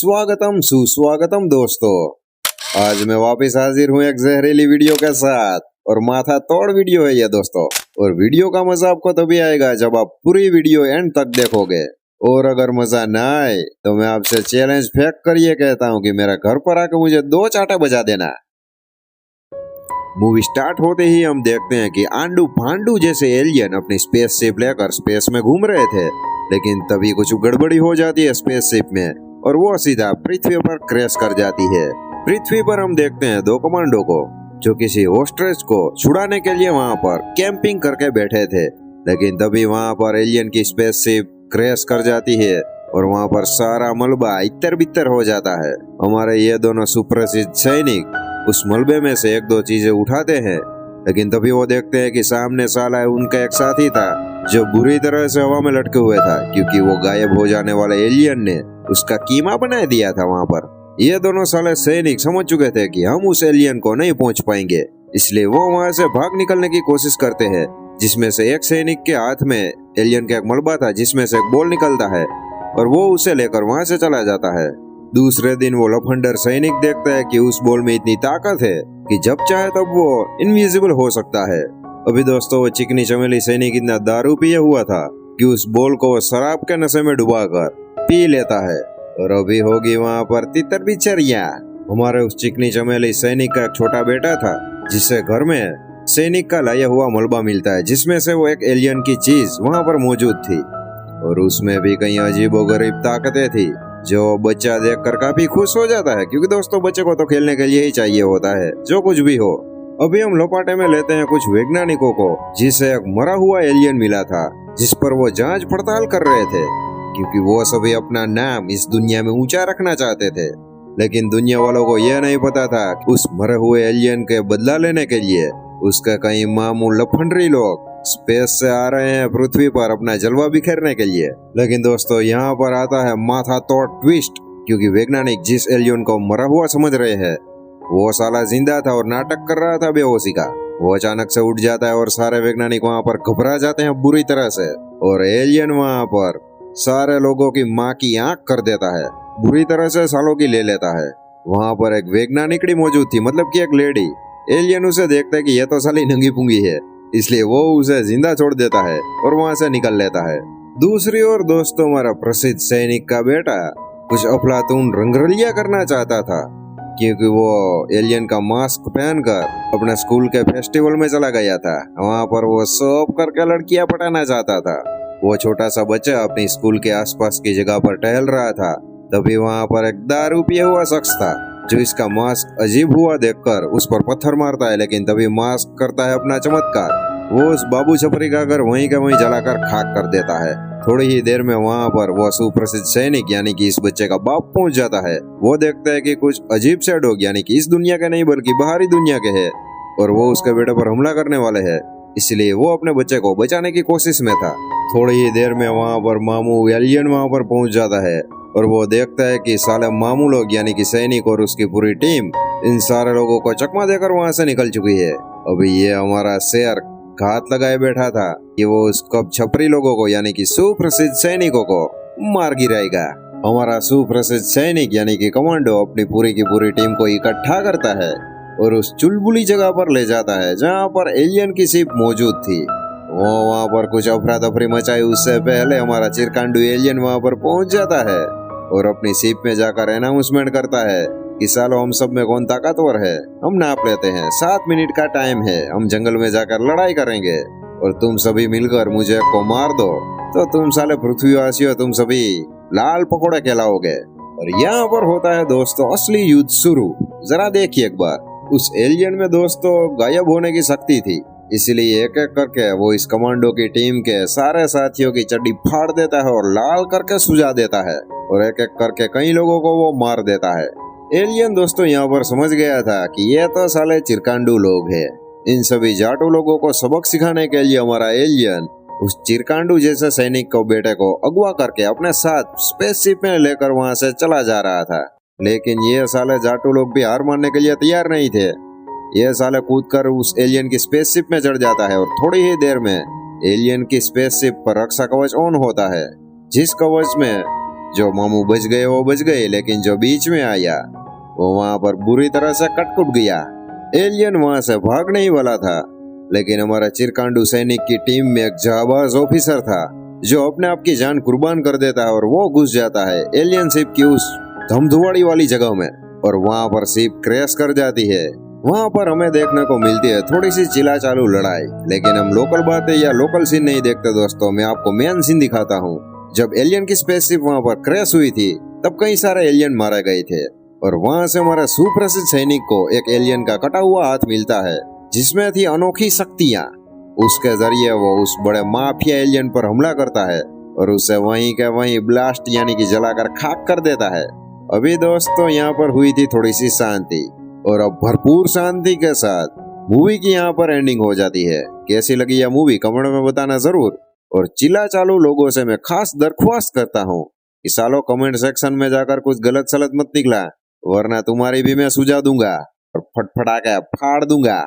स्वागतम सुस्वागतम दोस्तों। आज मैं वापस हाजिर हूँ एक जहरीली वीडियो के साथ और माथा तोड़ वीडियो है ये दोस्तों। और वीडियो का मजा आपको तभी आएगा जब आप पूरी वीडियो एंड तक देखोगे। और अगर मजा ना आए तो मैं आपसे चैलेंज फेंक कर ये कहता हूँ कि मेरे घर पर आकर मुझे 2 चाटे बजा देना। मूवी स्टार्ट होते ही हम देखते हैं कि आंडू भांडू जैसे एलियन अपनी स्पेसशिप लेकर स्पेस में घूम रहे थे, लेकिन तभी कुछ गड़बड़ी हो जाती है स्पेसशिप में और वो सीधा पृथ्वी पर क्रैश कर जाती है। पृथ्वी पर हम देखते हैं 2 कमांडो को जो किसी होस्टेज को छुड़ाने के लिए वहाँ पर कैंपिंग करके बैठे थे, लेकिन तभी वहाँ पर एलियन की स्पेसशिप क्रैश कर जाती है और वहाँ पर सारा मलबा इतर बितर हो जाता है। हमारे ये दोनों सुप्रसिद्ध सैनिक उस मलबे में से 1-2 चीजें उठाते हैं, लेकिन तभी वो देखते हैं कि सामने साला उनका एक साथी था जो बुरी तरह से हवा में लटके हुए था, क्योंकि वो गायब हो जाने वाले एलियन ने उसका कीमा बना दिया था वहाँ पर। ये दोनों साले सैनिक समझ चुके थे कि हम उस एलियन को नहीं पहुँच पाएंगे, इसलिए वो वहाँ से भाग निकलने की कोशिश करते हैं, जिसमें से एक सैनिक के हाथ में एलियन का एक मलबा था जिसमें से एक बॉल निकलता है और वो उसे लेकर वहाँ से चला जाता है। दूसरे दिन वो लफंडर सैनिक देखता है कि उस बॉल में इतनी ताकत है कि जब चाहे तब वो इनविजिबल हो सकता है। अभी दोस्तों वो चिकनी चमेली सैनिक इतना दारू पिए हुआ था कि उस बॉल को शराब के नशे में डुबाकर पी लेता है। और अभी होगी वहाँ पर तितर बिचरिया। हमारे उस चिकनी चमेली सैनिक का एक छोटा बेटा था जिससे घर में सैनिक का लाया हुआ मलबा मिलता है, जिसमें से वो एक एलियन की चीज वहाँ पर मौजूद थी और उसमें भी कई अजीबोगरीब ताकतें थी जो बच्चा देखकर काफी खुश हो जाता है, क्योंकि दोस्तों बच्चे को तो खेलने के लिए ही चाहिए होता है जो कुछ भी हो। अभी हम लोपाटे में लेते हैं कुछ वैज्ञानिकों को जिसे एक मरा हुआ एलियन मिला था जिस पर वो जांच पड़ताल कर रहे थे, क्योंकि वो सभी अपना नाम इस दुनिया में ऊंचा रखना चाहते थे। लेकिन दुनिया वालों को यह नहीं पता था उस मरे हुए एलियन के बदला लेने के लिए उसके कई मामूल लफंडरी लोग स्पेस से आ रहे हैं पृथ्वी पर अपना जलवा बिखेरने के लिए। लेकिन दोस्तों यहाँ पर आता है माथा तोड़ ट्विस्ट, क्योंकि वैज्ञानिक जिस एलियन को मरा हुआ समझ रहे हैं वो साला जिंदा था और नाटक कर रहा था बेहोशी का। वो अचानक से उठ जाता है और सारे वैज्ञानिक वहाँ पर घबरा जाते हैं बुरी तरह से, और एलियन वहाँ पर सारे लोगों की माँ की आंख कर देता है, बुरी तरह से सालों की ले लेता है। वहाँ पर एक वैज्ञानिकड़ी मौजूद थी, मतलब कि एक लेडी। एलियन उसे देखता है कि यह तो साली नंगी पुंगी है, इसलिए वो उसे जिंदा छोड़ देता है और वहाँ से निकल लेता है। दूसरी ओर दोस्तों हमारा प्रसिद्ध सैनिक का बेटा कुछ अफलातून रंगरलिया करना चाहता था, क्योंकि वो एलियन का मास्क पहनकर अपने स्कूल के फेस्टिवल में चला गया था। वहाँ पर वो सब करके लड़कियां पटाना चाहता था। वो छोटा सा बच्चा अपनी स्कूल के आसपास की जगह पर टहल रहा था, तभी वहाँ पर एक दारू पिया हुआ शख्स था जो इसका मास्क अजीब हुआ देखकर उस पर पत्थर मारता है, लेकिन तभी मास्क करता है अपना चमत्कार। वो उस बाबू छपरी का घर वहीं का वहीं जलाकर खाक कर देता है। थोड़ी ही देर में वहाँ पर वो सुप्रसिद्ध सैनिक यानी कि इस बच्चे का बाप पहुँच जाता है। वो देखता है कि कुछ अजीब से लोग यानी कि इस दुनिया के नहीं बल्कि बाहरी दुनिया के हैं और वो उसके बेटे पर हमला करने वाले हैं, इसलिए वो अपने बच्चे को बचाने की कोशिश में था। थोड़ी ही देर में वहाँ पर मामू एलियन वहाँ पर पहुँच जाता है और वो देखता है कि साले मामू लोग यानी कि सैनिक और उसकी पूरी टीम इन सारे लोगों को चकमा देकर वहाँ से निकल चुकी है। अभी ये हमारा शेर घात लगाए बैठा था कि वो उस कब छपरी लोगों को यानी कि सुप्रसिद्ध सैनिकों को मार गिराएगा। हमारा सुप्रसिद्ध सैनिक यानी कि कमांडो अपनी पूरी की पूरी टीम को इकट्ठा करता है और उस चुलबुली जगह पर ले जाता है जहाँ पर एलियन की शिप मौजूद थी। वो वहाँ पर कुछ अफरा तफरी मचाई उससे पहले हमारा चिरकांडू एलियन वहाँ पर पहुँच जाता है और अपनी शिप में जाकर अनाउंसमेंट करता है कि सालो हम सब में कौन ताकतवर है, हम नाप लेते हैं, 7 मिनट का टाइम है, हम जंगल में जाकर लड़ाई करेंगे और तुम सभी मिलकर मुझे को मार दो तो तुम साले पृथ्वीवासियों तुम सभी लाल पकोड़े कहलाओगे। और यहाँ पर होता है दोस्तों असली युद्ध शुरू। जरा देखिए एक बार, उस एलियन में दोस्तों गायब होने की शक्ति थी, इसलिए एक एक करके वो इस कमांडो की टीम के सारे साथियों की चड्डी फाड़ देता है और लाल करके सुझा देता है और एक एक करके कई लोगों को वो मार देता है। एलियन दोस्तों यहाँ पर समझ गया था कि ये तो साले चिरकांडू लोग हैं। इन सभी जाटू लोगों को सबक सिखाने के लिए हमारा एलियन उस चिरकांडू जैसे सैनिक को बेटे को अगवा करके अपने साथ स्पेसशिप में लेकर वहाँ से चला जा रहा था। लेकिन ये साले जाटू लोग भी हार मानने के लिए तैयार नहीं थे। ये साले कूदकर उस एलियन की स्पेसशिप में चढ़ जाता है और थोड़ी ही देर में एलियन की स्पेसशिप पर रक्षा कवच ऑन होता है, जिस कवच में जो मामू बच गए वो बच गए, लेकिन जो बीच में आया वो वहां पर बुरी तरह से कट गया। एलियन वहां से भागने ही वाला था, लेकिन हमारा चिरकांडू सैनिक की टीम में एक जाबाज ऑफिसर था जो अपने आप की जान कुर्बान कर देता है और वो घुस जाता है एलियन शिप की उस धमधुआड़ी वाली जगह में, और वहां पर शिप क्रैश कर जाती है। वहां पर हमें देखने को मिलती है थोड़ी सी चिल्ला चालू लड़ाई, लेकिन हम लोकल बातें या लोकल सीन नहीं देखते दोस्तों। मैं आपको मेन सीन दिखाता हूँ। जब एलियन की स्पेसशिप वहां पर क्रैश हुई थी तब कई सारे एलियन मारे गए थे, और वहां से हमारे सुप्रसिद्ध सैनिक को एक एलियन का कटा हुआ हाथ मिलता है जिसमें थी अनोखी शक्तियां। उसके जरिए वो उस बड़े माफिया एलियन पर हमला करता है और उसे वहीं के वहीं ब्लास्ट यानी कि जलाकर खाक कर देता है। अभी दोस्तों यहाँ पर हुई थी थोड़ी सी शांति, और अब भरपूर शांति के साथ मूवी की यहाँ पर एंडिंग हो जाती है। कैसी लगी यह मूवी कमेंट में बताना जरूर, और चिल्ला चालू लोगों से मैं खास दरख्वास्त करता हूँ कि सालों कमेंट सेक्शन में जाकर कुछ गलत सलत मत निकला, वरना तुम्हारी भी मैं सुझा दूंगा और फटफटा के फाड़ दूंगा।